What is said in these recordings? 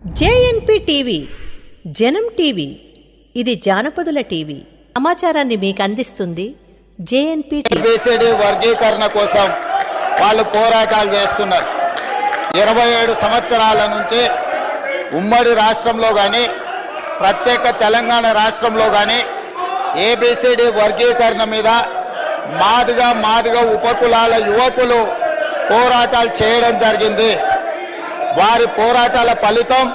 జేఎన్పీ TV జనం TV ఇది జానపదుల TV. సమాచారాన్ని మీకు అందిస్తుంది జేఎన్పీ టీవీ. ఏబిసిడి వర్గీకరణ కోసం వాళ్ళు పోరాటాలు చేస్తున్నారు. 27 సంవత్సరాల నుంచి ఉమ్మడి రాష్ట్రంలో కానీ ప్రత్యేక తెలంగాణ రాష్ట్రంలో కానీ ఏబిసిడి వర్గీకరణ మీద మాదిగ ఉపకులాల యువకులు పోరాటాలు చేయడం జరిగింది. వారి పోరాటాల ఫలితం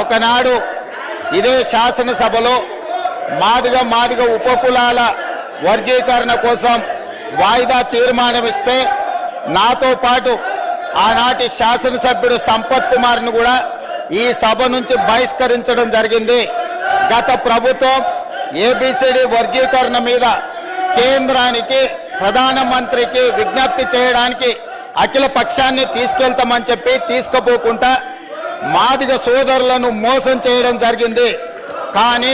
ఒకనాడు ఇదే శాసనసభలో మాదిగ ఉపకులాల వర్గీకరణ కోసం వాయిదా తీర్మానం ఇస్తే నాతో పాటు ఆనాటి శాసనసభ్యుడు సంపత్ కుమార్ను కూడా ఈ సభ నుంచి బహిష్కరించడం జరిగింది. గత ప్రభుత్వం ఏబిసిడి వర్గీకరణ మీద కేంద్రానికి ప్రధానమంత్రికి విజ్ఞప్తి చేయడానికి అఖిల పక్షాన్ని తీసుకెళ్తామని చెప్పి తీసుకుపోకుండా మాదిగ సోదరులను మోసం చేయడం జరిగింది. కానీ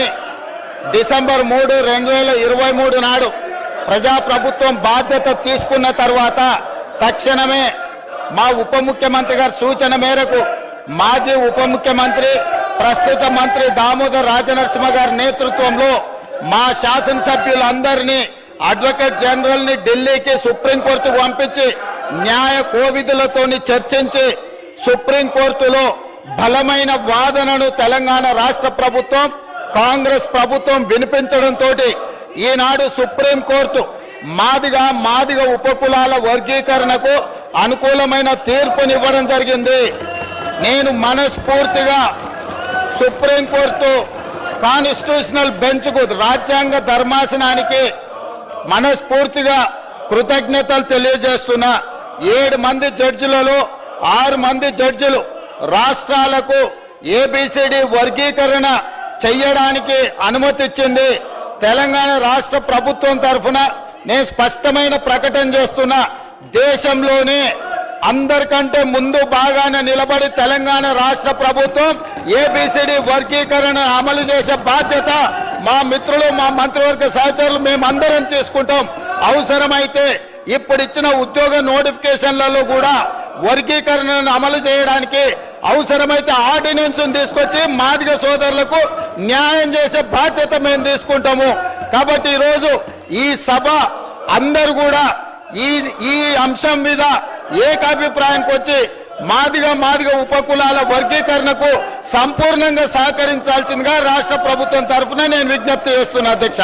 డిసెంబర్ 3, 2023 నాడు ప్రజాప్రభుత్వం బాధ్యత తీసుకున్న తర్వాత తక్షణమే మా ఉప ముఖ్యమంత్రి గారి సూచన మేరకు మాజీ ఉప ముఖ్యమంత్రి ప్రస్తుత మంత్రి దామోదర్ రాజనరసింహ గారి నేతృత్వంలో మా శాసనసభ్యులందరినీ అడ్వకేట్ జనరల్ ని ఢిల్లీకి సుప్రీంకోర్టుకు పంపించి న్యాయ కోవిధులతోని చర్చించి సుప్రీంకోర్టులో బలమైన వాదనను తెలంగాణ రాష్ట్ర ప్రభుత్వం కాంగ్రెస్ ప్రభుత్వం వినిపించడంతో ఈనాడు సుప్రీంకోర్టు మాదిగ ఉపకులాల వర్గీకరణకు అనుకూలమైన తీర్పునివ్వడం జరిగింది. నేను మనస్ఫూర్తిగా సుప్రీంకోర్టు కాన్స్టిట్యూషనల్ బెంచ్కు రాజ్యాంగ ధర్మాసనానికి మనస్ఫూర్తిగా కృతజ్ఞతలు తెలియజేస్తున్నా. 7 మంది జడ్జిలలో 6 మంది జడ్జిలు రాష్ట్రాలకు ఏబిసిడి వర్గీకరణ చెయ్యడానికి అనుమతి ఇచ్చింది. తెలంగాణ రాష్ట్ర ప్రభుత్వం తరఫున నేను స్పష్టమైన ప్రకటన చేస్తున్నా. దేశంలోనే అందరికంటే ముందు బాగానే నిలబడి తెలంగాణ రాష్ట్ర ప్రభుత్వం ఏబిసిడి వర్గీకరణ అమలు చేసే బాధ్యత మా మిత్రులు మా మంత్రివర్గ సహచరులు మేమందరం తీసుకుంటాం. అవసరమైతే ఇప్పుడు ఇచ్చిన ఉద్యోగ నోటిఫికేషన్లలో కూడా వర్గీకరణను అమలు చేయడానికి అవసరమైతే ఆర్డినెన్స్ తీసుకొచ్చి మాదిగ సోదరులకు న్యాయం చేసే బాధ్యత మేము తీసుకుంటాము. కాబట్టి ఈరోజు ఈ సభ అందరూ కూడా ఈ అంశం మీద ఏకాభిప్రాయానికి వచ్చి మాదిగ ఉపకులాల వర్గీకరణకు సంపూర్ణంగా సహకరించాల్సిందిగా రాష్ట్ర ప్రభుత్వం తరఫున నేను విజ్ఞప్తి చేస్తున్నా అధ్యక్ష.